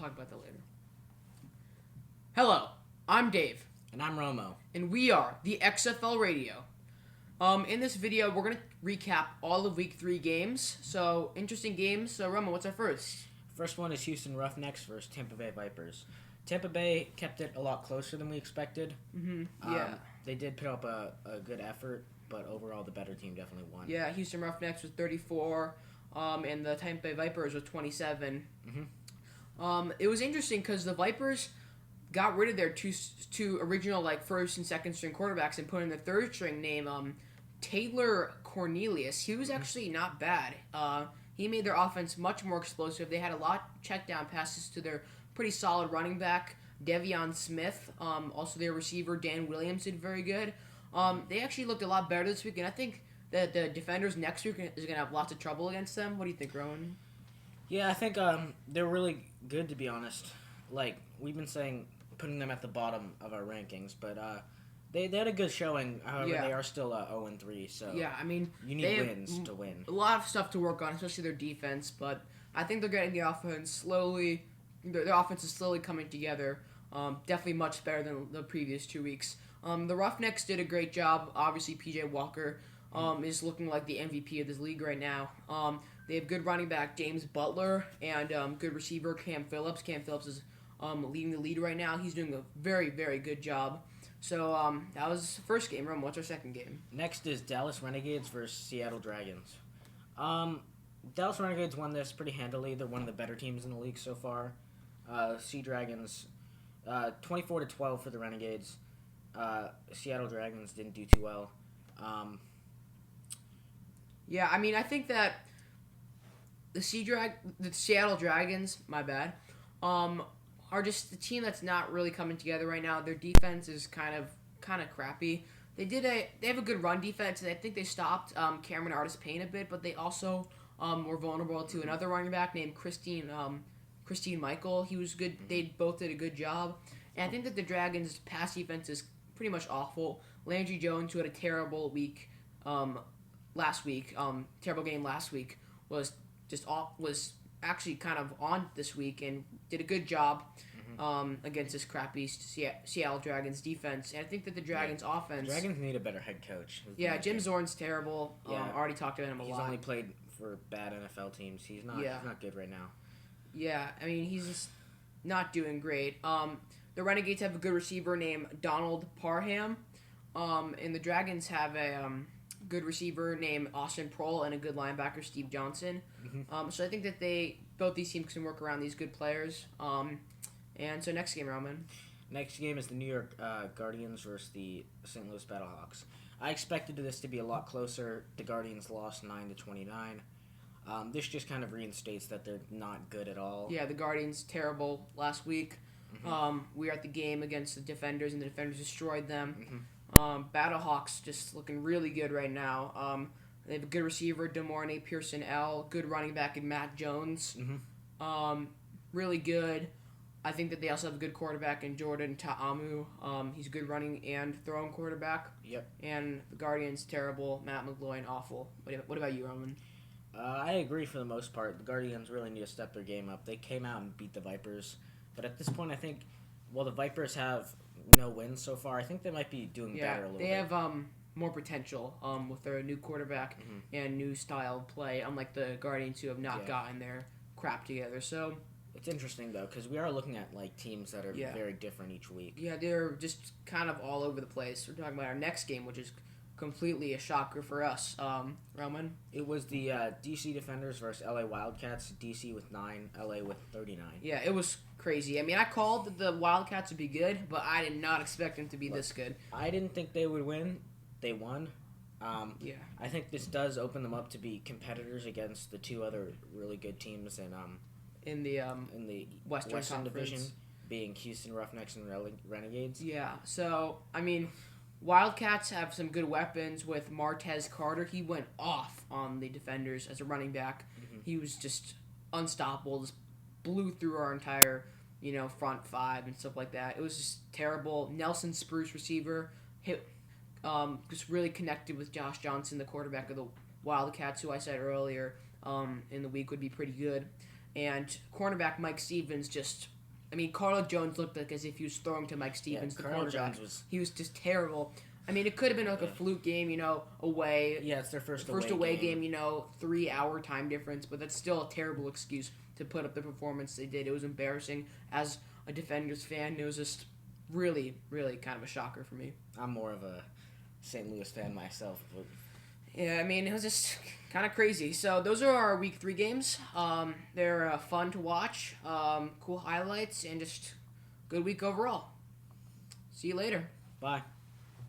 talk about that later. Hello, I'm Dave. And I'm Romo. And we are the XFL Radio. In this video, we're going to recap all of Week 3 games. So, interesting games. So, Romo, what's our first? First one is Houston Roughnecks versus Tampa Bay Vipers. Tampa Bay kept it a lot closer than we expected. Yeah. They did put up a good effort, but overall the better team definitely won. Yeah, Houston Roughnecks was 34, and the Tampa Bay Vipers was 27. It was interesting because the Vipers got rid of their two original first and second string quarterbacks and put in the third string named Taylor Cornelius. He was actually not bad. He made their offense much more explosive. They had a lot check down passes to their pretty solid running back Devion Smith. Also their receiver Dan Williams did very good. They actually looked a lot better this week, and I think that the defenders next week is going to have lots of trouble against them. What do you think, Rowan? Yeah, I think they're really good, to be honest. Like we've been saying, putting them at the bottom of our rankings, but they had a good showing. However, they are still 0-3. So yeah, I mean you need wins to win. A lot of stuff to work on, especially their defense. But I think they're getting the offense slowly. Their offense is slowly coming together. Definitely much better than the previous 2 weeks. The Roughnecks did a great job. Obviously, PJ Walker is looking like the MVP of this league right now. They have good running back James Butler and good receiver Cam Phillips. Cam Phillips is leading the lead right now. He's doing a very, very good job. So that was the first game. What's our second game? Next is Dallas Renegades versus Seattle Dragons. Dallas Renegades won this pretty handily. They're one of the better teams in the league so far. Sea Dragons, 24-12 for the Renegades. Seattle Dragons didn't do too well. Yeah, I mean, I think that the Seattle Dragons, my bad, are just the team that's not really coming together right now. Their defense is kind of crappy. They have a good run defense, and I think they stopped Cameron Artis-Payne a bit, but they also were vulnerable to another running back named Christine Michael. He was good. They both did a good job, and I think that the Dragons' pass defense is pretty much awful. Landry Jones, who had a terrible week last week, terrible game last week, was actually kind of on this week and did a good job against this crappy Seattle Dragons defense. And I think that the Dragons offense... Dragons need a better head coach. Yeah, Jim Zorn's terrible. Already talked about him a lot. He's only played for bad NFL teams. He's not good right now. Yeah, I mean, he's just not doing great. The Renegades have a good receiver named Donald Parham. And the Dragons have a... good receiver named Austin Prohl and a good linebacker Steve Johnson. So I think that both these teams can work around these good players. And so next game, Roman. Next game is the New York Guardians versus the St. Louis Battlehawks. I expected this to be a lot closer. The Guardians lost 9-29. This just kind of reinstates that they're not good at all. Yeah, the Guardians terrible last week. We were at the game against the Defenders, and the Defenders destroyed them. Battlehawks just looking really good right now. They have a good receiver, DeMornay Pearson-L, good running back in Matt Jones. Really good. I think that they also have a good quarterback in Jordan Ta'amu. He's a good running and throwing quarterback. Yep. And the Guardians, terrible. Matt McGloin, awful. What about you, Roman? I agree for the most part. The Guardians really need to step their game up. They came out and beat the Vipers. But at this point, I think, while the Vipers have no wins so far, I think they might be doing better a little bit. They have more potential with their new quarterback and new style of play, unlike the Guardians who have not gotten their crap together. So it's interesting, though, because we are looking at teams that are very different each week. Yeah, they're just kind of all over the place. We're talking about our next game, which is completely a shocker for us. Roman? It was the DC Defenders versus LA Wildcats. DC with 9, LA with 39. Yeah, it was crazy. I mean, I called that the Wildcats would be good, but I did not expect them to be this good. I didn't think they would win. They won. I think this does open them up to be competitors against the two other really good teams in the Western Division, being Houston Roughnecks and Renegades. Yeah, so, I mean, Wildcats have some good weapons with Martez Carter. He went off on the Defenders as a running back. He was just unstoppable, just blew through our entire, front five and stuff like that. It was just terrible. Nelson Spruce, receiver, just really connected with Josh Johnson, the quarterback of the Wildcats, who I said earlier in the week would be pretty good. And cornerback Mike Stevens just I mean, Carlo Jones looked like as if he was throwing to Mike Stevens, the Carl quarterback. Jones was. He was just terrible. I mean, it could have been like a fluke game, away. Yeah, it's their first away game, 3-hour time difference, but that's still a terrible excuse to put up the performance they did. It was embarrassing. As a Defenders fan, it was just really, really kind of a shocker for me. I'm more of a St. Louis fan myself. But Yeah, I mean, it was just kind of crazy. So those are our Week 3 games. They're fun to watch, cool highlights, and just good week overall. See you later. bye.